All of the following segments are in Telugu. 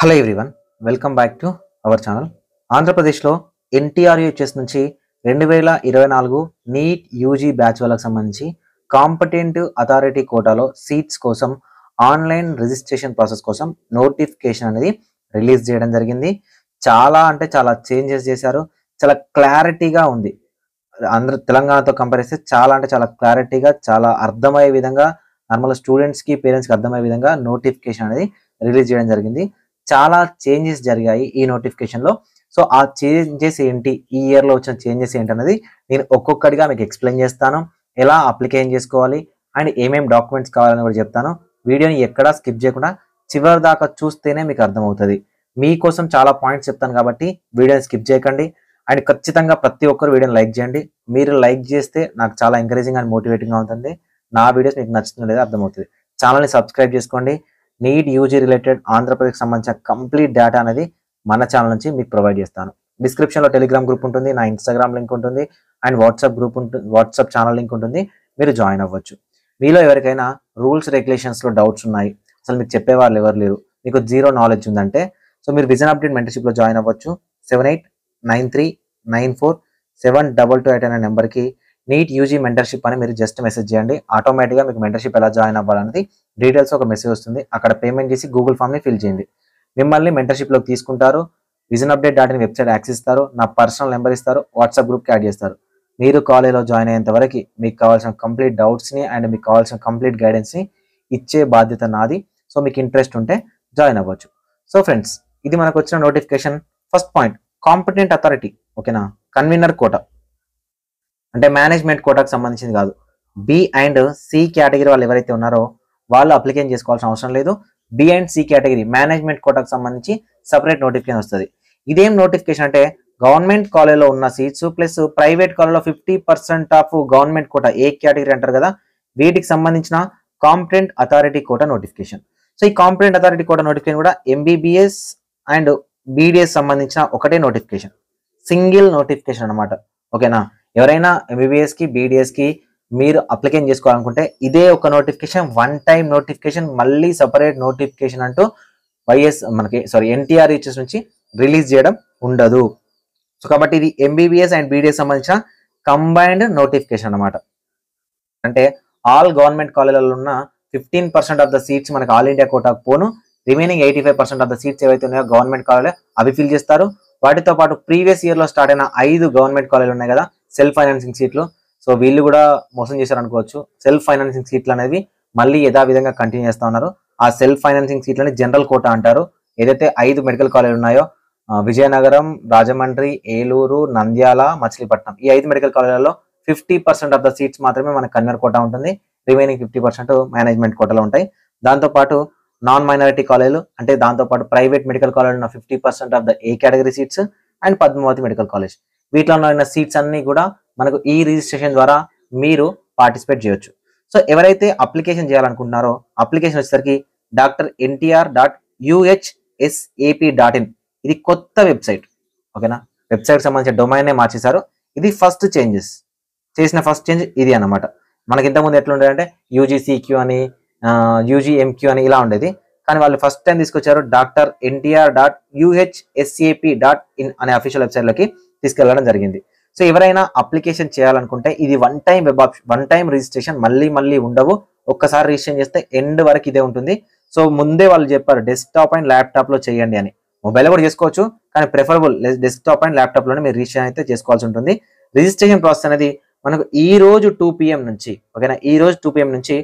Hello everyone, welcome back to our channel. ఆంధ్రప్రదేశ్లో ఎన్టీఆర్యుహెచ్ఎస్ నుంచి 2024 నీట్ యూజీ బ్యాచ్ వాళ్ళకి సంబంధించి కాంపిటెంటివ్ అథారిటీ కోటాలో సీట్స్ కోసం ఆన్లైన్ రిజిస్ట్రేషన్ ప్రాసెస్ కోసం నోటిఫికేషన్ అనేది రిలీజ్ చేయడం జరిగింది. చాలా అంటే చాలా చేంజెస్ చేశారు. చాలా క్లారిటీగా ఉంది. తెలంగాణతో కంపేర్ చేస్తే చాలా అంటే చాలా క్లారిటీగా, చాలా అర్థమయ్యే విధంగా, నార్మల్ స్టూడెంట్స్కి పేరెంట్స్కి అర్థమయ్యే విధంగా నోటిఫికేషన్ అనేది రిలీజ్ చేయడం జరిగింది. చాలా చేంజెస్ జరిగాయి ఈ నోటిఫికేషన్లో. సో ఆ చేంజెస్ ఏంటి, ఈ ఇయర్లో వచ్చిన చేంజెస్ ఏంటి అనేది నేను ఒక్కొక్కటిగా మీకు ఎక్స్ప్లెయిన్ చేస్తాను. ఎలా అప్లికేషన్ చేసుకోవాలి అండ్ ఏమేమి డాక్యుమెంట్స్ కావాలని కూడా చెప్తాను. వీడియోని ఎక్కడా స్కిప్ చేయకుండా చివరి దాకా చూస్తేనే మీకు అర్థమవుతుంది. మీకోసం చాలా పాయింట్స్ చెప్తాను కాబట్టి వీడియోని స్కిప్ చేయకండి. అండ్ ఖచ్చితంగా ప్రతి ఒక్కరు వీడియోని లైక్ చేయండి. మీరు లైక్ చేస్తే నాకు చాలా ఎంకరేజింగ్ అండ్ మోటివేటింగ్గా ఉంటుంది. నా వీడియోస్ మీకు నచ్చుతుందో లేదో అర్థమవుతుంది. ఛానల్ని సబ్స్క్రైబ్ చేసుకోండి. నీట్ యూజీ రిలేటెడ్ ఆంధ్రప్రదేశ్కి సంబంధించిన కంప్లీట్ డేటా అనేది మన ఛానల్ నుంచి మీకు ప్రొవైడ్ చేస్తాను. డిస్క్రిప్షన్లో టెలిగ్రామ్ గ్రూప్ ఉంటుంది, నా ఇన్స్టాగ్రామ్ లింక్ ఉంటుంది, అండ్ వాట్సాప్ గ్రూప్ ఉంటుంది, వాట్సాప్ ఛానల్ లింక్ ఉంటుంది. మీరు జాయిన్ అవ్వచ్చు. మీలో ఎవరికైనా రూల్స్ రెగ్యులేషన్స్లో డౌట్స్ ఉన్నాయి, అసలు మీకు చెప్పేవాళ్ళు ఎవరు లేరు, మీకు జీరో నాలెడ్జ్ ఉందంటే సో మీరు విజన్ అప్డేట్ మెంటర్షిప్లో జాయిన్ అవ్వచ్చు. 7893947228 అనే నెంబర్కి నీట్ యూజీ మెంటర్షిప్ అని మీరు జస్ట్ మెసేజ్ చేయండి. ఆటోమేటిక్గా మీకు మెంటర్షిప్ ఎలా జాయిన్ అవ్వాలనేది డీటెయిల్స్ ఒక మెసేజ్ వస్తుంది. అక్కడ పేమెంట్ చేసి గూగుల్ ఫామ్ని ఫిల్ చేయండి. మిమ్మల్ని మెంటర్షిప్లోకి తీసుకుంటారు. Vision update dot in website access ఇస్తారు, నా పర్సనల్ నెంబర్ ఇస్తారు, వాట్సాప్ గ్రూప్కి యాడ్ చేస్తారు. మీరు కాలేజ్లో జాయిన్ అయ్యేంత వరకు మీకు కావాల్సిన కంప్లీట్ డౌట్స్ని అండ్ మీకు కావాల్సిన కంప్లీట్ గైడెన్స్ని ఇచ్చే బాధ్యత నాది. సో మీకు ఇంట్రెస్ట్ ఉంటే జాయిన్ అవ్వచ్చు. సో ఫ్రెండ్స్, ఇది మనకు వచ్చిన notification. First point, competent authority. ఓకేనా, కన్వీనర్ కోటా అంటే మేనేజ్మెంట్ కోటాకు సంబంధించింది కాదు. బి అండ్ సి కేటగిరీ వాళ్ళు ఎవరైతే ఉన్నారో వాళ్ళు అప్లికేషన్ చేసుకోవాల్సిన అవసరం లేదు. B and C category management కోటాకు సంబంధించి సపరేట్ నోటిఫికేషన్ వస్తుంది. ఇదేం నోటిఫికేషన్ అంటే గవర్నమెంట్ కాలేజ్లో ఉన్న సీట్స్ ప్లస్ ప్రైవేట్ కాలేజ్లో 50% of government quota, A category అంటారు కదా, వీటికి సంబంధించిన competent authority quota notification. So ఈ కాంపిటెంట్ అథారిటీ కోటా నోటిఫికేషన్ కూడా ఎంబీబీఎస్ అండ్ బీడీఎస్ సంబంధించిన ఒకటే నోటిఫికేషన్, సింగిల్ నోటిఫికేషన్ అనమాట. ఓకేనా, ఎవరైనా ఎంబీబీఎస్కి బీడీఎస్కి మీరు అప్లికేషన్ చేసుకోవాలనుకుంటే ఇదే ఒక నోటిఫికేషన్, వన్ టైం నోటిఫికేషన్, మళ్ళీ సపరేట్ నోటిఫికేషన్ అంటూ ఎన్టీఆర్హెచ్ఎస్ నుంచి రిలీజ్ చేయడం ఉండదు. సో కాబట్టి ఇది ఎంబీబీఎస్ అండ్ బీడీఎస్ సంబంధించిన కంబైన్డ్ నోటిఫికేషన్ అనమాట. అంటే ఆల్ గవర్నమెంట్ కాలేజీలలో ఉన్న 15% ఆఫ్ ద సీట్స్ మనకి ఆల్ ఇండియా కోటాకు పోను, రిమైనింగ్ 85% ఆఫ్ ద సీట్స్ ఏవైతే ఉన్నాయో గవర్నమెంట్ కాలేజీలో అవి ఫిల్ చేస్తారు. వాటితో పాటు ప్రీవియస్ ఇయర్లో స్టార్ట్ అయిన 5 గవర్నమెంట్ కాలేజీలు ఉన్నాయి కదా, సెల్ఫ్ ఫైనాన్సింగ్ సీట్లు. సో వీళ్ళు కూడా మోసం చేశారు అనుకోవచ్చు. సెల్ఫ్ ఫైనాన్సింగ్ సీట్లు అనేవి మళ్ళీ యథావిధంగా కంటిన్యూ చేస్తూ ఉన్నారు. ఆ సెల్ఫ్ ఫైనాన్సింగ్ సీట్లని జనరల్ కోటా అంటారు. ఏదైతే 5 మెడికల్ కాలేజీలు ఉన్నాయో, విజయనగరం, రాజమండ్రి, ఏలూరు, నంద్యాల, మచిలీపట్నం, ఈ 5 మెడికల్ కాలేజీలలో 50% ఆఫ్ ద సీట్స్ మాత్రమే మనకు కన్వీనర్ కోటా ఉంటుంది. రిమైనింగ్ 50% మేనేజ్మెంట్ కోటాలో ఉంటాయి. దాంతోపాటు నాన్ మైనారిటీ కాలేజీలు అంటే దాంతోపాటు ప్రైవేట్ మెడికల్ కాలేజ్ ఉన్న 50% of the A category seats and Padmavathi medical college, వీటిలో ఉన్న సీట్స్ అన్ని కూడా మనకు ఈ రిజిస్ట్రేషన్ ద్వారా మీరు పార్టిసిపేట్ చేయొచ్చు. సో ఎవరైతే అప్లికేషన్ చేయాలనుకుంటున్నారో అప్లికేషన్ వచ్చేసరికి dr.ntr.uhsap.in, ఇది కొత్త వెబ్సైట్. ఓకేనా, వెబ్సైట్ సంబంధించిన డొమైన్నే మార్చేశారు. ఇది ఫస్ట్ చేంజ్ ఇది అనమాట. మనకి ఇంతకుముందు ఎట్లా ఉండేదంటే యూజీసీక్యూ అని, యూజీఎంక్యూ అని ఇలా ఉండేది. కానీ వాళ్ళు ఫస్ట్ టైం తీసుకొచ్చారు dr.ntr.uhsap.in అనే అఫీషియల్ వెబ్సైట్లోకి తీసుకెళ్లడం జరిగింది. సో ఎవరైనా అప్లికేషన్ చేయాలనుకుంటే ఇది వన్ టైం రిజిస్ట్రేషన్, మళ్ళీ ఉండవు. ఒక్కసారి రిజిస్ట్రేషన్ చేస్తే ఎండ్ వరకు ఇదే ఉంటుంది. సో ముందే వాళ్ళు చెప్పారు డెస్క్టాప్ అండ్ ల్యాప్టాప్లో చేయండి అని. మొబైల్లో కూడా చేసుకోవచ్చు, కానీ ప్రిఫరబుల్ డెస్క్టాప్ అండ్ ల్యాప్టాప్లోనే మీరు రిజిస్ట్రేషన్ అయితే చేసుకోవాల్సి ఉంటుంది. రిజిస్ట్రేషన్ ప్రాసెస్ అనేది మనకు ఈ రోజు 2 PM నుంచి, ఓకేనా, ఈ రోజు 2 PM నుంచి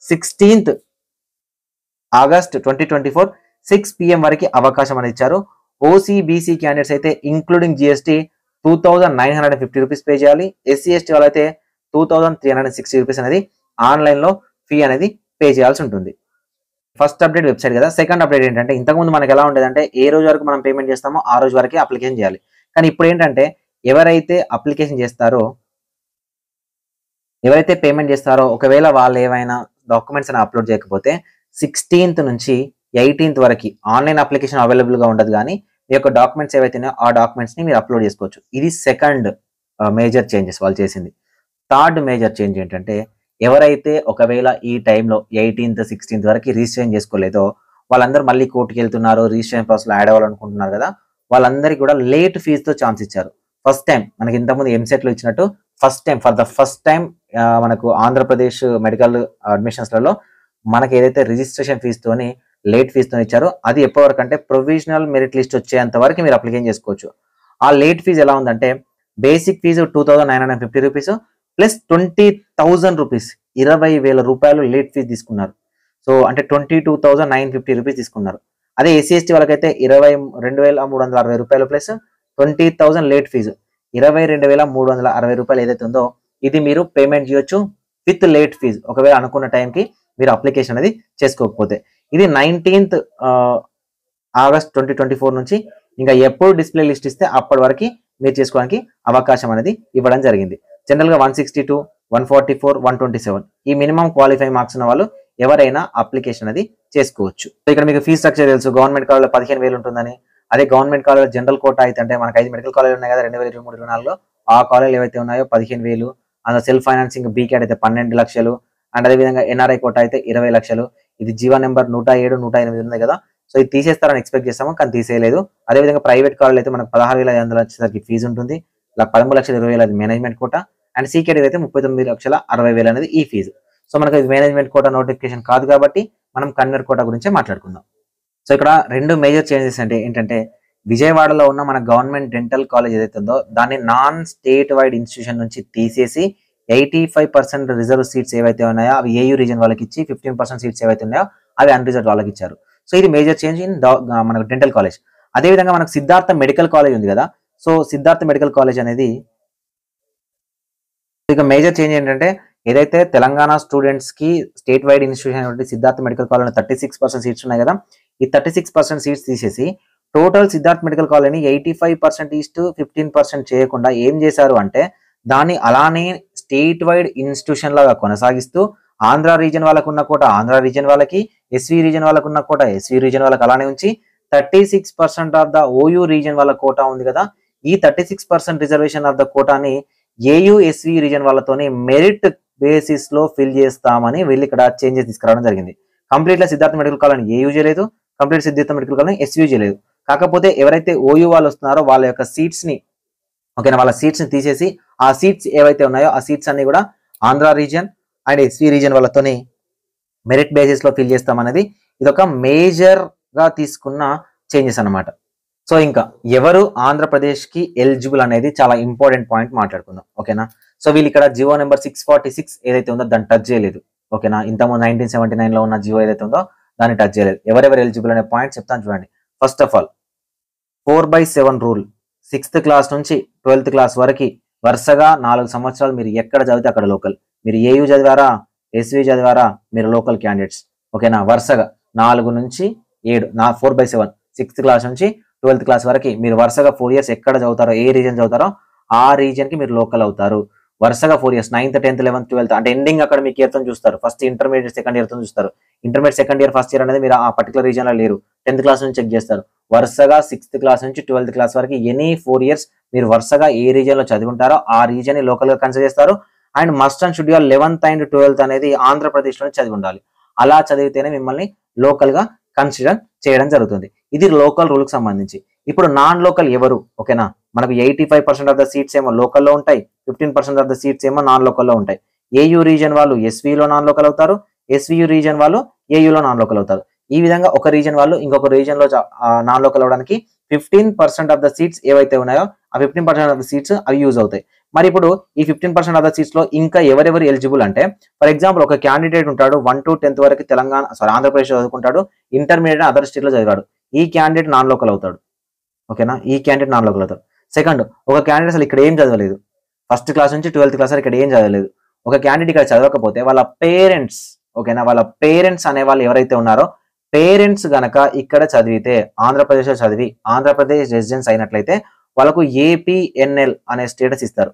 16th ఆగస్ట్ 2024 6 PM వరకు అవకాశం అనేది ఇచ్చారు. ఓసీబీసీ క్యాండిడేట్స్ అయితే ఇంక్లూడింగ్ జిఎస్టీ 2950 రూపీస్ పే చేయాలి. ఎస్సీ ఎస్టీ వాళ్ళైతే 2360 రూపీస్ అనేది ఆన్లైన్లో ఫీ అనేది పే చేయాల్సి ఉంటుంది. ఫస్ట్ అప్డేట్ వెబ్సైట్ కదా. సెకండ్ అప్డేట్ ఏంటంటే ఇంతకుముందు మనకి ఎలా ఉండేదంటే ఏ రోజు వరకు మనం పేమెంట్ చేస్తామో ఆ రోజు వరకే అప్లికేషన్ చేయాలి. కానీ ఇప్పుడు ఏంటంటే ఎవరైతే పేమెంట్ చేస్తారో ఒకవేళ వాళ్ళు ఏమైనా డాక్యుమెంట్స్ అని అప్లోడ్ చేయకపోతే 16th నుంచి 18th వరకు ఆన్లైన్ అప్లికేషన్ అవైలబుల్గా ఉండదు. కానీ మీ యొక్క డాక్యుమెంట్స్ ఏవైతే ఉన్నాయో ఆ డాక్యుమెంట్స్ని మీరు అప్లోడ్ చేసుకోవచ్చు. ఇది సెకండ్ మేజర్ చేంజెస్ వాళ్ళు చేసింది. థర్డ్ మేజర్ చేంజ్ ఏంటంటే ఎవరైతే ఒకవేళ ఈ టైంలో 18th 16th వరకు రిజిస్ట్రేషన్ చేసుకోలేదో వాళ్ళందరూ మళ్ళీ కోర్టుకి వెళ్తున్నారు, రిజిస్ట్రేషన్ ప్రాసెస్లో యాడ్ అవ్వాలనుకుంటున్నారు కదా, వాళ్ళందరికీ కూడా లేట్ ఫీజుతో ఛాన్స్ ఇచ్చారు. ఫస్ట్ టైం మనకి ఇంతకుముందు ఎంసెట్లో ఇచ్చినట్టు ఫర్ ద ఫస్ట్ టైం మనకు ఆంధ్రప్రదేశ్ మెడికల్ అడ్మిషన్స్లలో మనకి ఏదైతే రిజిస్ట్రేషన్ ఫీజుతోని లేట్ ఫీజుతో ఇచ్చారో అది ఎప్పటి వరకు అంటే ప్రొవిజనల్ మెరిట్ లిస్ట్ వచ్చేంత వరకు మీరు అప్లికేషన్ చేసుకోవచ్చు. ఆ లేట్ ఫీజు ఎలా ఉందంటే basic fee 2,950 rupees plus 20,000 rupees, 20,000 రూపాయలు లేట్ ఫీజు తీసుకున్నారు. సో అంటే 22,950 రూపీస్ తీసుకున్నారు. అదే ఎస్సీ ఎస్టీ వాళ్ళకైతే 22,360 రూపాయలు ప్లస్ 20,000 లేట్ ఫీజు, 22,360 రూపాయలు ఏదైతే ఉందో ఇది మీరు పేమెంట్ చేయొచ్చు విత్ లేట్ ఫీజు ఒకవేళ అనుకున్న టైంకి మీరు అప్లికేషన్ అనేది చేసుకోకపోతే. ఇది 19th ఆగస్ట్ 2024 నుంచి ఇంకా ఎప్పుడు డిస్ప్లే లిస్ట్ ఇస్తే అప్పటి వరకు మీరు చేసుకోవడానికి అవకాశం అనేది ఇవ్వడం జరిగింది. జనరల్గా 162, 144, 127 ఈ మినిమం క్వాలిఫై మార్క్స్ ఉన్న వాళ్ళు ఎవరైనా అప్లికేషన్ అది చేసుకోవచ్చు. ఇక్కడ మీకు ఫీ స్ట్రక్చర్ తెలుసు, గవర్నమెంట్ కాలేజ్లో 15,000 ఉంటుందని. అదే గవర్నమెంట్ కాలేజ్ జనరల్ కోటా అయితే అంటే మనకు 5 మెడికల్ కాలేజ్ ఉన్నాయి కదా 2023-24లో, ఆ కాలేజ్ ఏవైతే ఉన్నాయో 15,000, అందులో సెల్ఫ్ ఫైనాన్సింగ్ బీ క్యాట్ అయితే 12 లక్షలు, అండ్ అదేవిధంగా ఎన్ఆర్ఐ కోటా అయితే 20 లక్షలు. ఇది జీవో నెంబర్ 107, 108 ఉంది కదా, సో ఇది తీసేస్తారని ఎక్స్పెక్ట్ చేస్తాము కానీ తీసేయలేదు. అదేవిధంగా ప్రైవేట్ కాలేజ్ అయితే మనకు 16,500 వచ్చేసరికి ఫీజు ఉంటుంది, ఇలా 13,20,000 అది మేనేజ్మెంట్ కోటా, అండ్ సీకేట్ అయితే 39,60,000 అనేది ఈ ఫీజు. సో మనకు ఇది మేనేజ్మెంట్ కోటా నోటిఫికేషన్ కాదు కాబట్టి మనం కన్వీనర్ కోటా గురించే మాట్లాడుకుందాం. సో ఇక్కడ 2 మేజర్ చేంజెస్ అంటే ఏంటంటే విజయవాడలో ఉన్న మన గవర్నమెంట్ డెంటల్ కాలేజ్ ఏదైతే ఉందో దాన్ని నాన్ స్టేట్ వైడ్ ఇన్స్టిట్యూషన్ నుంచి తీసేసి 85% రిజర్వ్ సీట్స్ ఏవైతే ఉన్నాయో అవి ఏయూ రీజన్ వాళ్ళకి ఇచ్చి 15% సీట్స్ ఏవైతే ఉన్నాయో అవి అన్రిజర్వ్ వాళ్ళకి ఇచ్చారు. సో ఇది మేజర్ చేంజ్ ఇన్ మనకు డెంటల్ కాలేజ్. అదేవిధంగా మనకు సిద్ధార్థ మెడికల్ కాలేజ్ ఉంది కదా, సో సిద్ధార్థ మెడికల్ కాలేజ్ అనేది ఇక మేజర్ చేంజ్ ఏంటంటే ఏదైతే తెలంగాణ స్టూడెంట్స్ కి state wide institution Siddhartha medical college 36% seats ఉన్నాయి కదా, ఈ 36% సీట్స్ తీసేసి టోటల్ సిద్ధార్థ మెడికల్ కాలేజ్ని 85% 15% చేయకుండా ఏం చేశారు అంటే దాన్ని అలానే స్టేట్ వైడ్ ఇన్స్టిట్యూషన్ లాగా కొనసాగిస్తూ ఆంధ్ర రీజన్ వాళ్ళకు ఉన్న కోట ఆంధ్ర రీజన్ వాళ్ళకి, ఎస్వి రీజన్ వాళ్ళకు ఉన్న కోట ఎస్వి రీజన్ వాళ్ళకి అలానే ఉంచి 36% ఆఫ్ ద ఓయూ రీజన్ వాళ్ళ కోటా ఉంది కదా, ఈ 36% రిజర్వేషన్ ఆఫ్ ద కోటాని ఏయూ ఎస్వి రీజన్ వాళ్ళతోని మెరిట్ బేసిస్ లో ఫిల్ చేస్తామని వీళ్ళు ఇక్కడ చేంజెస్ తీసుకురావడం జరిగింది. కంప్లీట్ గా సిద్ధార్థ మెడికల్ కాలేజ్ ఏయూ చేయలేదు, complete Siddhartha medical college SU చేయలేదు. కాకపోతే ఎవరైతే ఓయూ వాళ్ళు వస్తున్నారో వాళ్ళ యొక్క సీట్స్ ని ఓకేనా వాళ్ళ సీట్స్ ని తీసేసి ఆ సీట్స్ ఏవైతే ఉన్నాయో ఆ సీట్స్ అన్ని కూడా Andhra region and SV region వాళ్ళతోని మెరిట్ బేసిస్ లో ఫిల్ చేస్తామనేది ఇది ఒక మేజర్ గా తీసుకున్న చేంజెస్ అన్నమాట. సో ఇంకా ఎవరు ఆంధ్రప్రదేశ్ కి ఎలిజిబుల్ అనేది చాలా ఇంపార్టెంట్ పాయింట్ మాట్లాడుకుందాం ఓకేనా. సో వీళ్ళు ఇక్కడ జియో నెంబర్ 646 ఏదైతే ఉందో దాన్ని టచ్ చేయలేదు ఓకేనా. ఇంతకుముందు 1979 లో ఉన్న జియో ఏదైతే ఉందో దాన్ని టచ్ చేయలేదు. ఎవరెవరు ఎలిజిబుల్ అనే పాయింట్ చెప్తాను చూడండి. First of all 4/7 rule 6th class నుంచి 12th క్లాస్ వరకు వరుసగా 4 సంవత్సరాలు మీరు ఎక్కడ చదివితే అక్కడ లోకల్. మీరు ఏయూ చదివారా ఎస్వి చదివారా మీరు లోకల్ క్యాండిడేట్స్ ఓకేనా. వరుసగా 4 నుంచి 7 4/7 6th క్లాస్ నుంచి 12th క్లాస్ వరకు మీరు వరుసగా 4 years ఎక్కడ చదువుతారో ఏ రీజన్ చదువుతారో ఆ రీజన్ కి మీరు లోకల్ అవుతారు. వరుసగా 4 years 9th 10th 11th 12th అంటే ఎండింగ్ అక్కడ మీకు ఇయర్ తో చూస్తారు. ఫస్ట్ ఇంటర్మీడియట్ సెకండ్ ఇయర్ తో చూస్తారు. Intermediate second year first year అనేది మీరు ఆ పర్టికులర్ రీజన్ లో లేరు, 10th క్లాస్ నుంచి చెక్ చేస్తారు. వరుసగా 6th క్లాస్ నుంచి 12th క్లాస్ వరకు ఎనీ 4 years మీరు వరుసగా ఏ రీజన్ లో చదువుకుంటారో ఆ రీజన్ ని లోకల్ గా కన్సిడర్ చేస్తారు. And must and should 11th and 12th అనేది ఆంధ్రప్రదేశ్ లో చదివి ఉండాలి. అలా చదివితేనే మిమ్మల్ని లోకల్ గా కన్సిడర్ చేయడం జరుగుతుంది. ఇది లోకల్ రూల్ కి సంబంధించి. ఇప్పుడు నాన్ లోకల్ ఎవరు ఓకేనా. మనకు 85% ఆఫ్ ద సీట్స్ ఏమో లోకల్లో ఉంటాయి, 15% ఆఫ్ ద సీట్స్ ఏమో నాన్ లోకల్లో ఉంటాయి. ఏయూ రీజన్ వాళ్ళు ఎస్వీలో నాన్ లోకల్ అవుతారు, ఎస్వియు రీజన్ వాళ్ళు ఏయూలో నాన్ లోకల్ అవుతారు. ఈ విధంగా ఒక రీజన్ వాళ్ళు ఇంకొక రీజన్ లో నాన్ లోకల్ అవడానికి 15% ఆఫ్ ద సీట్స్ ఏవైతే ఉన్నాయో ఆ 15% ఆఫ్ ద సీట్స్ అవి యూజ్ అవుతాయి. మరి ఇప్పుడు ఈ 15% ఆఫ్ ద సీట్స్ లో ఇంకా ఎవరెవరు ఎలిజిబుల్ అంటే ఫర్ ఎగ్జాంపుల్ ఒక క్యాండిడేట్ ఉంటాడు 1 to 10th వరకు ఆంధ్రప్రదేశ్ చదువుకుంటాడు, ఇంటర్మీడియట్ అదర్ స్టేట్ లో చదివాడు. ఈ క్యాండిడేట్ నాన్ లోకల్ అవుతాడు ఓకేనా. ఈ క్యాండిడేట్ నాన్ లోకల్ అవుతాడు. సెకండ్ ఒక క్యాండిడేట్ అసలు ఇక్కడ ఏం చదవలేదు, ఫస్ట్ క్లాస్ నుంచి 12th క్లాస్ వరకు ఇక్కడ ఏం చదవలేదు. ఒక క్యాండిడేట్ ఇక్కడ చదవకపోతే వాళ్ళ పేరెంట్స్ ఓకేనా, వాళ్ళ పేరెంట్స్ అనే వాళ్ళు ఎవరైతే ఉన్నారో పేరెంట్స్ గనక ఇక్కడ చదివితే ఆంధ్రప్రదేశ్ లో చదివి ఆంధ్రప్రదేశ్ రెసిడెన్స్ అయినట్లయితే వాళ్ళకు ఏపీఎన్ఎల్ అనే స్టేటస్ ఇస్తారు,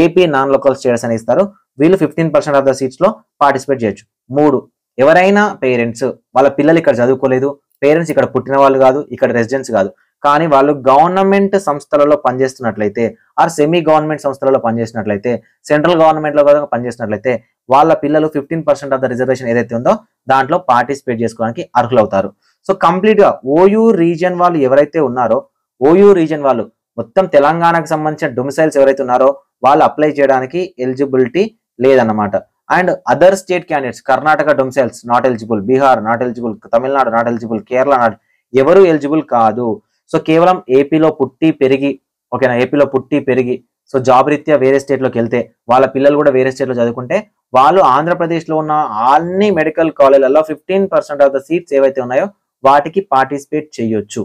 ఏపీ నాన్ లోకల్ స్టేటస్ అని ఇస్తారు. వీళ్ళు 15% ఆఫ్ ద సీట్స్ లో పార్టిసిపేట్ చేయొచ్చు. 3 ఎవరైనా పేరెంట్స్ వాళ్ళ పిల్లలు ఇక్కడ చదువుకోలేదు, పేరెంట్స్ ఇక్కడ పుట్టిన వాళ్ళు కాదు, ఇక్కడ రెసిడెన్స్ కాదు, కానీ వాళ్ళు గవర్నమెంట్ సంస్థలలో పనిచేస్తున్నట్లయితే ఆర్ సెమీ గవర్నమెంట్ సంస్థలలో పనిచేసినట్లయితే సెంట్రల్ గవర్నమెంట్ లో పనిచేసినట్లయితే వాళ్ళ పిల్లలు 15% ఆఫ్ ద రిజర్వేషన్ ఏదైతే ఉందో దాంట్లో పార్టిసిపేట్ చేసుకోవడానికి అర్హులవుతారు. సో కంప్లీట్ గా ఓయూ రీజియన్ వాళ్ళు ఎవరైతే ఉన్నారో, ఓయూ రీజియన్ వాళ్ళు మొత్తం తెలంగాణకు సంబంధించిన డొమిసైల్స్ ఎవరైతే ఉన్నారో వాళ్ళు అప్లై చేయడానికి ఎలిజిబిలిటీ లేదన్నమాట. And other state candidates, Karnataka domiciles not eligible, Bihar not eligible, Tamil Nadu not eligible, Kerala not, ఎవరు ఎలిజిబుల్ కాదు. సో కేవలం ఏపీలో పుట్టి పెరిగి, ఓకేనా, ఏపీలో పుట్టి పెరిగి సో జాబ్ రీత్యా వేరే స్టేట్ లోకి వెళ్తే, వాళ్ళ పిల్లలు కూడా వేరే స్టేట్ లో చదువుకుంటే వాళ్ళు ఆంధ్రప్రదేశ్ లో ఉన్న అన్ని మెడికల్ కాలేజీలలో 15% ఆఫ్ ద సీట్స్ ఏవైతే ఉన్నాయో వాటికి పార్టిసిపేట్ చేయొచ్చు,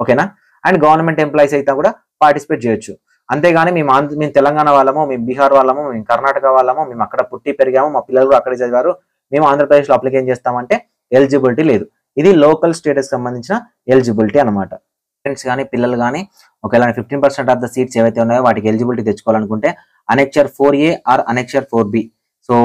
ఓకేనా. అండ్ గవర్నమెంట్ ఎంప్లాయీస్ అయితే కూడా పార్టిసిపేట్ చేయొచ్చు. అంతేగాని మేము తెలంగాణ వాళ్ళము, మేము బీహార్ వాళ్ళము, మేము కర్ణాటక వాళ్ళము, మేము అక్కడ పుట్టి పెరిగాము, మా పిల్లలు కూడా అక్కడే చదివారు, మేము ఆంధ్రప్రదేశ్లో అప్లికేషన్ చేస్తామంటే ఎలిజిబిలిటీ లేదు. ఇది లోకల్ స్టేటస్ సంబంధించిన ఎలిజిబిలిటీ అనమాట. పేరెంట్స్ కానీ పిల్లలు కానీ ఒకవేళ 15% ఆఫ్ ద సీట్స్ ఏవైతే ఉన్నాయో వాటికి ఎలిజిబిలిటీ తెచ్చుకోవాలనుకుంటే annexure 4A or annexure 4B, so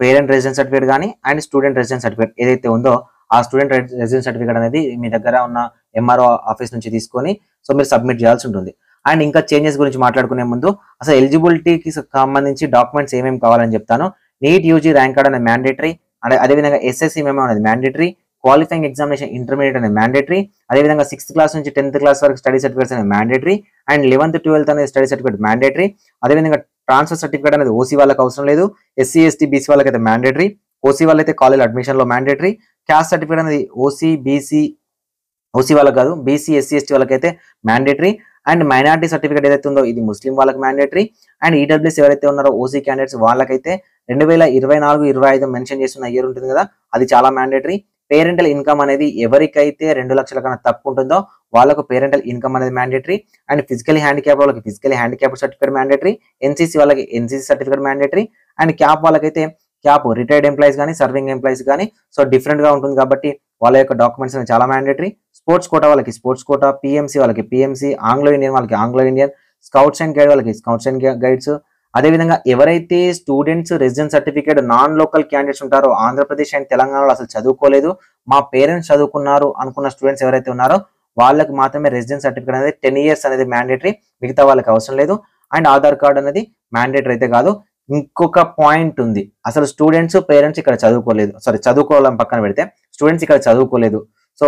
parent residence certificate కానీ అండ్ స్టూడెంట్ రెసిడెన్స్ సర్టిఫికేట్ ఏదైతే ఉందో ఆ స్టూడెంట్ రెసిడెన్స్ సర్టిఫికేట్ అనేది మీ దగ్గర ఉన్న ఎంఆర్ఓ ఆఫీస్ నుంచి తీసుకొని సో మీరు సబ్మిట్ చేయాల్సి ఉంటుంది. అండ్ ఇంకా చేంజెస్ గురించి మాట్లాడుకునే ముందు అసలు ఎలిజిబిలిటీకి సంబంధించి డాక్యుమెంట్స్ ఏమేమి కావాలని చెప్తాను. నీట్ యూజీ ర్యాంక్ కార్డ్ అనేది మ్యాండేటరీ, అండ్ అదేవిధంగా ఎస్ఎస్సి మెమో అనేది మ్యాండేటరీ, క్వాలిఫైయింగ్ ఎగ్జామినేషన్ ఇంటర్మీడియట్ అనేది మ్యాండేటరీ, అదేవిధంగా 6th క్లాస్ నుంచి 10th క్లాస్ వరకు స్టడీ సర్టిఫికేట్స్ అనేది మ్యాండేటరీ, అండ్ 11th 12th అనేది స్టడీ సర్టిఫికేట్ మ్యాండేటరీ. అదేవిధంగా ట్రాన్స్ఫర్ సర్టిఫికేట్ అనేది ఓసీ వాళ్ళకి అవసరం లేదు, ఎస్సీ ఎస్టీ బీసీ వాళ్ళకి అయితే మ్యాండేటరీ, ఓసీ వాళ్ళైతే కాలేజ్ అడ్మిషన్ లో మ్యాండేటరీ. క్యాస్ట్ సర్టిఫికేట్ అనేది ఓసీ వాళ్ళకి కాదు, బీసీ ఎస్సీ ఎస్టీ వాళ్ళకైతే మ్యాండేటరీ. అండ్ మైనారిటీ సర్టిఫికేట్ ఏదైతే ఉందో ఇది ముస్లిం వాళ్ళకి మ్యాండేటరీ. అండ్ ఈడబ్ల్యూఎస్ ఎవరైతే ఉన్నారో ఓసీ క్యాండిడేట్స్ వాళ్ళకైతే 2024-25 మెన్షన్ చేస్తున్న ఇయర్ ఉంటుంది కదా, అది చాలా మ్యాండేటరీ. పేరెంటల్ ఇన్కమ్ అనేది ఎవరికైతే 2 లక్షల కన్నా తక్కువ ఉంటుందో వాళ్ళకు పేరెంటల్ ఇన్కమ్ అనేది మ్యాండేటరీ. అండ్ ఫిజికలీ హ్యాండిక్యాప్ వాళ్ళకి physically handicap certificate mandatory, NCC వాళ్ళకి NCC certificate mandatory. And CAP వాళ్ళకైతే క్యాప్ రిటైర్డ్ ఎంప్లాయీస్ కానీ సర్వింగ్ ఎంప్లాయీస్ కానీ సో డిఫరెంట్ గా ఉంటుంది కాబట్టి వాళ్ళ యొక్క డాక్యుమెంట్స్ అనేది చాలా మ్యాండేటరీ. స్పోర్ట్స్ కోటా వాళ్ళకి స్పోర్ట్స్ కోటా, పిఎంసీ వాళ్ళకి పిఎంసీ, ఆంగ్లో ఇండియన్ వాళ్ళకి Anglo Indian, scouts and guide వాళ్ళకి స్కౌట్స్ అండ్ గైడ్స్. అదేవిధంగా ఎవరైతే students residence certificate non local candidates ఉంటారో, ఆంధ్రప్రదేశ్ అండ్ తెలంగాణలో అసలు చదువుకోలేదు, మా పేరెంట్స్ చదువుకున్నారు అనుకున్న స్టూడెంట్స్ ఎవరైతే ఉన్నారో వాళ్ళకి మాత్రమే రెసిడెన్స్ సర్టిఫికేట్ అనేది 10 years అనేది మ్యాండేటరీ, మిగతా వాళ్ళకి అవసరం లేదు. అండ్ ఆధార్ కార్డ్ అనేది మ్యాండేటరీ అయితే కాదు. ఇంకొక పాయింట్ ఉంది, అసలు స్టూడెంట్స్ పేరెంట్స్ ఇక్కడ చదువుకోలేదు, చదువుకోవాలని పక్కన పెడితే స్టూడెంట్స్ ఇక్కడ చదువుకోలేదు, సో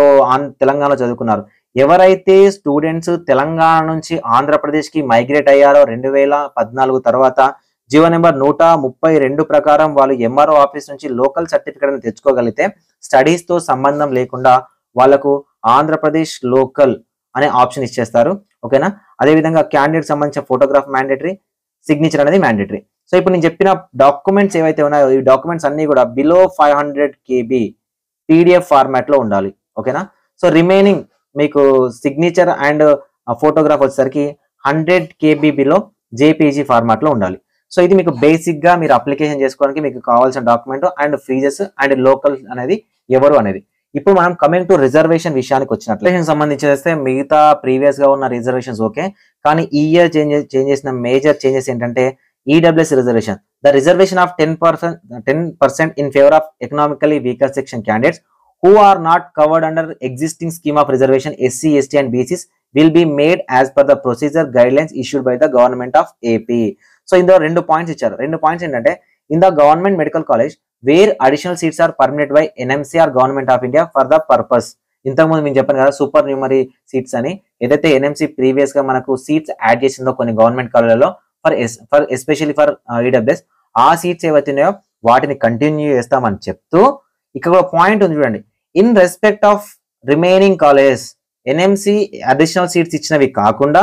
తెలంగాణలో చదువుకున్నారు. ఎవరైతే స్టూడెంట్స్ తెలంగాణ నుంచి ఆంధ్రప్రదేశ్ కి మైగ్రేట్ అయ్యారో 2014 తర్వాత జీవో నెంబర్ 132 ప్రకారం వాళ్ళు ఎంఆర్ఓ ఆఫీస్ నుంచి లోకల్ సర్టిఫికేట్ అని తెచ్చుకోగలిగితే స్టడీస్ తో సంబంధం లేకుండా వాళ్ళకు ఆంధ్రప్రదేశ్ లోకల్ అనే ఆప్షన్ ఇచ్చేస్తారు, ఓకేనా. అదేవిధంగా క్యాండిడేట్ సంబంధించిన ఫోటోగ్రాఫ్ మ్యాండేటరీ, సిగ్నేచర్ అనేది మ్యాండేటరీ. సో ఇప్పుడు నేను చెప్పిన డాక్యుమెంట్స్ ఏవైతే ఉన్నాయో ఈ డాక్యుమెంట్స్ అన్ని కూడా బిలో 500 KB PDF ఫార్మాట్ లో ఉండాలి, ఓకేనా. సో రిమైనింగ్ మీకు సిగ్నేచర్ అండ్ ఫోటోగ్రాఫ్ వచ్చేసరికి 100 KB బిలో JPG ఫార్మాట్ లో ఉండాలి. సో ఇది మీకు బేసిక్ గా మీరు అప్లికేషన్ చేసుకోవడానికి మీకు కావాల్సిన document and fees and local అనేది ఎవరు అనేది. ఇప్పుడు మనం కమింగ్ టు రిజర్వేషన్ విషయానికి వచ్చినట్లే సంబంధించి మిగతా ప్రీవియస్ గా ఉన్న రిజర్వేషన్స్ ఓకే, కానీ ఈ ఇయర్ చేంజ్ చేసిన మేజర్ చేంజెస్ ఏంటంటే EWS reservation. The reservation of 10% in favor of economically weaker section candidates who are not covered under existing scheme of reservation SC, ST and BCs will be made as per the procedure guidelines issued by the government of AP. So ఇందులో 2 పాయింట్స్ ఇచ్చారు. 2 పాయింట్స్ ఏంటంటే in the government medical college where additional seats are permitted by NMC or government of India for the purpose. ఇంతకుముందు మేము చెప్పాను కదా సూపర్ న్యూమరీ సీట్స్ అని, ఏదైతే NMC ప్రీవియస్ గా మనకు సీట్స్ యాడ్ చేసిందో కొన్ని గవర్నమెంట్ కాలేజీలలో ఫర్ ఎస్పెషల్లీ ఫర్ ఈడబ్ల్యూఎస్, ఆ సీట్స్ ఏవైతే ఉన్నాయో వాటిని కంటిన్యూ చేస్తామని చెప్తూ ఇక్కడ ఒక పాయింట్ ఉంది చూడండి. In respect of remaining colleges NMC additional seats ఇచ్చినవి కాకుండా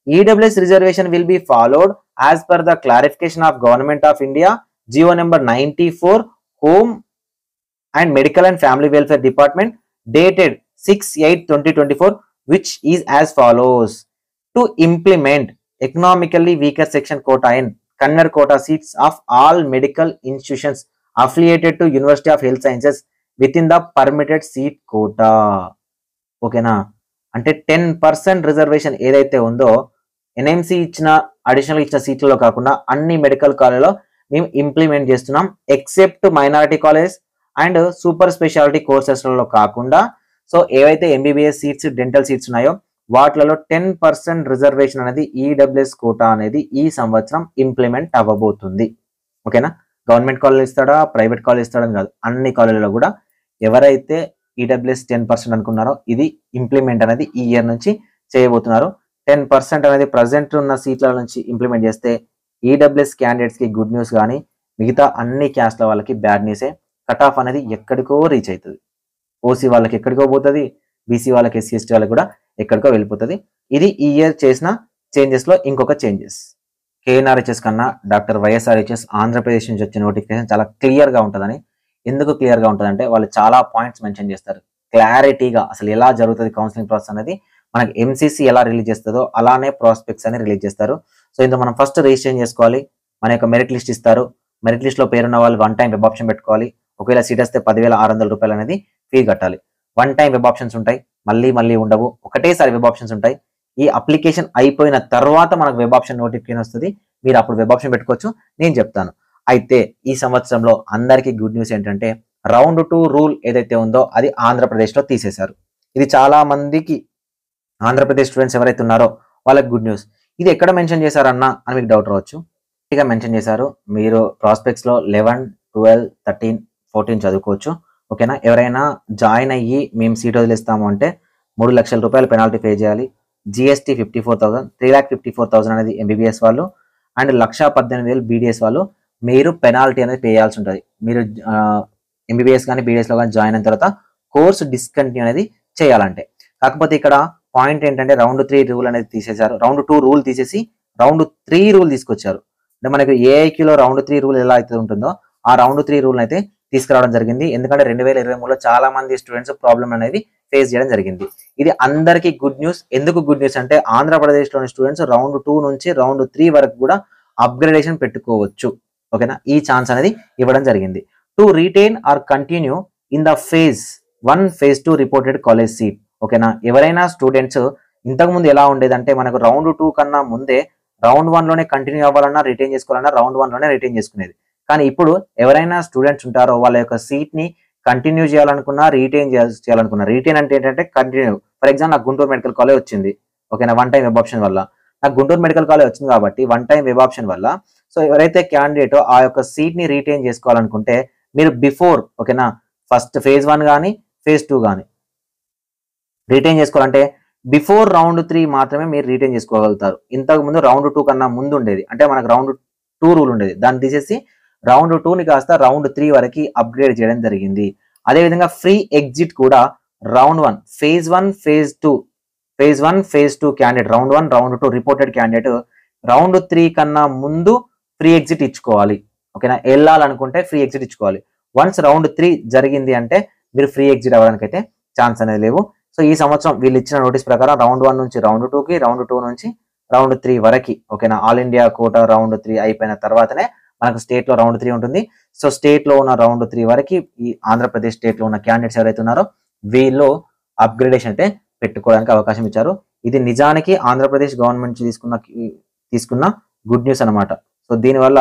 EWS reservation will be followed as per the clarification of government of India GO number 94 home and medical and family welfare department dated 6/8/2024 which is as follows. To implement economically weaker section quota in Kannada quota seats of all medical institutions affiliated to University of Health Sciences within the permitted seat quota. ఓకేనా, అంటే 10% రిజర్వేషన్ ఏదైతే ఉందో NMC ఇచ్చిన అడిషనల్ ఇచ్చిన సీట్లలో కాకుండా అన్ని మెడికల్ కాలేజ్లో మేము ఇంప్లిమెంట్ చేస్తున్నాం, except minority college and super speciality కోర్సెస్లలో కాకుండా. సో ఏవైతే MBBS సీట్స్ డెంటల్ సీట్స్ ఉన్నాయో వాటిలలో 10% రిజర్వేషన్ అనేది ఈడబ్ల్యూఎస్ కోటా అనేది ఈ సంవత్సరం ఇంప్లిమెంట్ అవ్వబోతుంది, ఓకేనా. గవర్నమెంట్ కాలేజ్ ఇస్తాడా ప్రైవేట్ కాలేజ్ ఇస్తాడని కాదు, అన్ని కాలేజీలో కూడా ఎవరైతే ఈడబ్ల్యూఎస్ 10% అనుకున్నారో ఇది ఇంప్లిమెంట్ అనేది ఈ ఇయర్ నుంచి చేయబోతున్నారు. 10% అనేది ప్రజెంట్ ఉన్న సీట్ల నుంచి ఇంప్లిమెంట్ చేస్తే ఈడబ్ల్యూఎస్ క్యాండిడేట్స్కి గుడ్ న్యూస్, కానీ మిగతా అన్ని క్యాస్ట్ల వాళ్ళకి బ్యాడ్ న్యూసే. కట్ ఆఫ్ అనేది ఎక్కడికో రీచ్ అవుతుంది. ఓసీ వాళ్ళకి ఎక్కడికో పోతుంది, బీసీ వాళ్ళకి, ఎస్సీ ఎస్టీ వాళ్ళకి కూడా ఎక్కడికో వెళ్ళిపోతుంది. ఇది ఈ ఇయర్ చేసిన చేంజెస్లో ఇంకొక చేంజెస్. కేఎన్ఆర్హెచ్ఎస్ కన్నా డాక్టర్ వైఎస్ఆర్హెచ్ఎస్ ఆంధ్రప్రదేశ్ నుంచి వచ్చిన నోటిఫికేషన్ చాలా క్లియర్గా ఉంటుందని. ఎందుకు క్లియర్గా ఉంటుందంటే వాళ్ళు చాలా పాయింట్స్ మెన్షన్ చేస్తారు క్లారిటీగా. అసలు ఎలా జరుగుతుంది కౌన్సిలింగ్ ప్రాసెస్ అనేది మనకి ఎంసీసీ ఎలా రిలీజ్ చేస్తుందో అలానే ప్రాస్పెక్ట్స్ అని రిలీజ్ చేస్తారు. సో ఇందులో మనం ఫస్ట్ రిజిస్ట్రేషన్ చేసుకోవాలి. మన యొక్క మెరిట్ లిస్ట్ ఇస్తారు. మెరిట్ లిస్ట్లో పేరున్న వాళ్ళు 1 టైం వెబ్ ఆప్షన్ పెట్టుకోవాలి. ఒకవేళ సీట్ వస్తే 10,600 రూపాయలు అనేది ఫీ కట్టాలి. 1 టైం వెబ్ ఆప్షన్స్ ఉంటాయి, మళ్ళీ ఉండవు. ఒకటేసారి వెబ్ ఆప్షన్స్ ఉంటాయి. ఈ అప్లికేషన్ అయిపోయిన తర్వాత మనకు వెబ్ ఆప్షన్ నోటిఫికేషన్ వస్తుంది. మీరు అప్పుడు వెబ్ ఆప్షన్ పెట్టుకోవచ్చు, నేను చెప్తాను. అయితే ఈ సంవత్సరంలో అందరికీ గుడ్ న్యూస్ ఏంటంటే రౌండ్ 2 రూల్ ఏదైతే ఉందో అది ఆంధ్రప్రదేశ్లో తీసేశారు. ఇది చాలా మందికి ఆంధ్రప్రదేశ్ స్టూడెంట్స్ ఎవరైతే ఉన్నారో వాళ్ళకి గుడ్ న్యూస్. ఇది ఎక్కడ మెన్షన్ చేశారన్నా అని మీకు డౌట్ రావచ్చు. ఇక మెన్షన్ చేశారు, మీరు ప్రాస్పెక్ట్స్లో 11, 12, 13, 14 చదువుకోవచ్చు. ఓకేనా. ఎవరైనా జాయిన్ అయ్యి మేము సీట్ వదిలేస్తాము అంటే 3 లక్షల రూపాయలు పెనాల్టీ పే చేయాలి. జిఎస్టీ 54,000, 3,54,000 అనేది ఎంబీబీఎస్ వాళ్ళు, అండ్ 1,18,000 బీడీఎస్ వాళ్ళు మీరు పెనాల్టీ అనేది పే చేయాల్సి ఉంటుంది. మీరు ఎంబీబీఎస్ కానీ బీడీఎస్లో కానీ జాయిన్ అయిన తర్వాత కోర్సు డిస్కంటిన్యూ అనేది చేయాలంటే. కాకపోతే ఇక్కడ పాయింట్ ఏంటంటే రౌండ్ 3 రూల్ అనేది తీసేశారు. రౌండ్ 2 రూల్ తీసేసి రౌండ్ 3 రూల్ తీసుకొచ్చారు. అంటే మనకి ఏఐక్యూలో రౌండ్ 3 రూల్ ఎలా అయితే ఉంటుందో ఆ రౌండ్ 3 రూల్ అయితే తీసుకురావడం జరిగింది. ఎందుకంటే 2023లో చాలా మంది స్టూడెంట్స్ ప్రాబ్లం అనేది ఫేస్ చేయడం జరిగింది. ఇది అందరికీ గుడ్ న్యూస్. ఎందుకు గుడ్ న్యూస్ అంటే ఆంధ్రప్రదేశ్లోని స్టూడెంట్స్ రౌండ్ 2 నుంచి రౌండ్ 3 వరకు కూడా అప్గ్రేడేషన్ పెట్టుకోవచ్చు. ఓకేనా. ఈ ఛాన్స్ అనేది ఇవ్వడం జరిగింది. To retain or continue in the phase 1, phase 2 reported college seat. ఓకేనా. ఎవరైనా స్టూడెంట్స్ ఇంతకుముందు ఎలా ఉండేదంటే మనకు రౌండ్ 2 కన్నా ముందే రౌండ్ 1లోనే కంటిన్యూ అవ్వాలన్నా రిటైన్ చేసుకోవాలన్నా రౌండ్ 1లోనే రిటైన్ చేసుకునేది. కానీ ఇప్పుడు ఎవరైనా స్టూడెంట్స్ ఉంటారో వాళ్ళ యొక్క సీట్ని కంటిన్యూ చేయాలనుకున్నా, రిటైన్ చేయాలనుకున్నా. రిటైన్ అంటే ఏంటంటే కంటిన్యూ. ఫర్ ఎగ్జాంపుల్ నాకు గుంటూరు మెడికల్ కాలేజ్ వచ్చింది. ఓకేనా. 1 టైం వెబ్ ఆప్షన్ వల్ల నాకు గుంటూరు మెడికల్ కాలేజ్ వచ్చింది కాబట్టి 1 టైం వెబ్ ఆప్షన్ వల్ల సో ఎవరైతే క్యాండిడేట్ ఆ యొక్క సీట్ని రిటైన్ చేసుకోవాలనుకుంటే మీరు బిఫోర్, ఓకేనా, ఫస్ట్ ఫేజ్ 1 కానీ ఫేజ్ 2 కానీ రిటైన్ చేసుకోవాలంటే బిఫోర్ రౌండ్ 3 మాత్రమే మీరు రిటైన్ చేసుకోగలుగుతారు. ఇంతకు ముందు రౌండ్ 2 కన్నా ముందు ఉండేది. అంటే మనకు రౌండ్ 2 రూల్ ఉండేది. దాన్ని తీసేసి రౌండ్ 2ని కాస్త రౌండ్ 3 వరకు అప్గ్రేడ్ చేయడం జరిగింది. అదేవిధంగా ఫ్రీ ఎగ్జిట్ కూడా round 1, phase 1, phase 2 candidate round 1, round 2 reported candidate round 3 కన్నా ముందు ఫ్రీ ఎగ్జిట్ ఇచ్చుకోవాలి. ఓకేనా. వెళ్ళాలనుకుంటే ఫ్రీ ఎగ్జిట్ ఇచ్చుకోవాలి. వన్స్ రౌండ్ 3 జరిగింది అంటే మీరు ఫ్రీ ఎగ్జిట్ అవ్వడానికి అయితే ఛాన్స్ అనేది లేవు. సో ఈ సంవత్సరం వీళ్ళు ఇచ్చిన నోటీస్ ప్రకారం రౌండ్ 1 నుంచి రౌండ్ 2కి, రౌండ్ 2 నుంచి రౌండ్ 3 వరకు, ఓకేనా, ఆల్ ఇండియా కోటా రౌండ్ 3 అయిపోయిన తర్వాతనే మనకు స్టేట్ లో రౌండ్ 3 ఉంటుంది. సో స్టేట్ లో ఉన్న రౌండ్ 3 వరకు ఈ ఆంధ్రప్రదేశ్ స్టేట్ లో ఉన్న క్యాండిడేట్స్ ఎవరైతే ఉన్నారో వీళ్ళు అప్గ్రేడేషన్ అయితే పెట్టుకోవడానికి అవకాశం ఇచ్చారు. ఇది నిజానికి ఆంధ్రప్రదేశ్ గవర్నమెంట్ తీసుకున్న గుడ్ న్యూస్ అనమాట. సో దీనివల్ల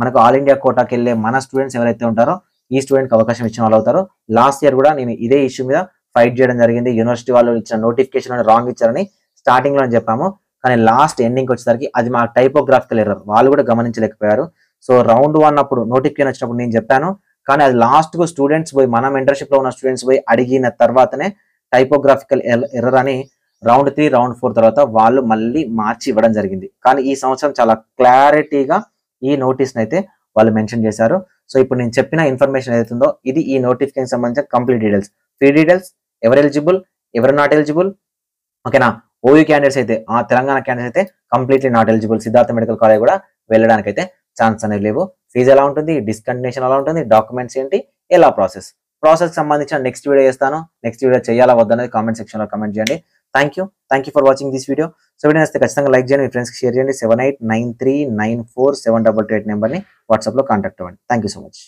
మనకు ఆల్ ఇండియా కోటాకి వెళ్ళే మన స్టూడెంట్స్ ఎవరైతే ఉంటారో ఈ స్టూడెంట్కి అవకాశం ఇచ్చిన వాళ్ళు అవుతారు. లాస్ట్ ఇయర్ కూడా నేను ఇదే ఇష్యూ మీద ఫైట్ చేయడం జరిగింది. యూనివర్సిటీ వాళ్ళు ఇచ్చిన నోటిఫికేషన్ రాంగ్ ఇచ్చారని స్టార్టింగ్ లో చెప్పాము. కానీ లాస్ట్ ఎండింగ్ వచ్చేసరికి అది మా టైపోగ్రాఫికల్ ఎర్రర్, వాళ్ళు కూడా గమనించలేకపోయారు. సో రౌండ్ 1 అప్పుడు నోటిఫికేషన్ వచ్చినప్పుడు నేను చెప్పాను, కానీ అది లాస్ట్ కు స్టూడెంట్స్ పోయి మన మెంటర్షిప్ లో ఉన్న స్టూడెంట్స్ పోయి అడిగిన తర్వాతనే టైపోగ్రాఫికల్ ఎర్రర్ అని రౌండ్ 3, రౌండ్ 4 తర్వాత వాళ్ళు మళ్ళీ మార్చి ఇవ్వడం జరిగింది. కానీ ఈ సంవత్సరం చాలా క్లారిటీగా ఈ నోటీస్ అయితే వాళ్ళు మెన్షన్ చేశారు. సో ఇప్పుడు నేను చెప్పిన ఇన్ఫర్మేషన్ ఏదైతే ఉందో ఇది ఈ నోటిఫికేషన్ సంబంధించిన కంప్లీట్ డీటెయిల్స్. ఫీ డీటెయిల్స్, ఎవరు ఎలిజిబుల్, ఎవరు నాట్ ఎలిజిబుల్, ఓకేనా. ఓయూ క్యాండిడేట్స్ అయితే, తెలంగాణ క్యాండిడేట్స్ అయితే completely not eligible. Siddhartha medical college కూడా వెళ్ళడానికి అయితే ఛాన్స్ అనేది లేవు. ఫీజు ఎలా ఉంటుంది, డిస్కంటిన్యూషన్ ఎలా ఉంటుంది, డాక్యుమెంట్స్ ఏంటి, ఎలా ప్రాసెస్ సంబంధించిన నెక్స్ట్ వీడియో చేస్తాను. నెక్స్ట్ వీడియో చేయాలా వద్దనేది కామెంట్ సెక్షన్ లో కామెంట్ చేయండి. Thank you for watching this video. So video నచ్చితే ఖచ్చితంగా లైక్ చేయండి, మీ ఫ్రెండ్స్కి షేర్ చేయండి. 7893947228 నెంబర్ని వాట్సాప్లో కాంటాక్ట్ అవ్వండి. Thank you so much.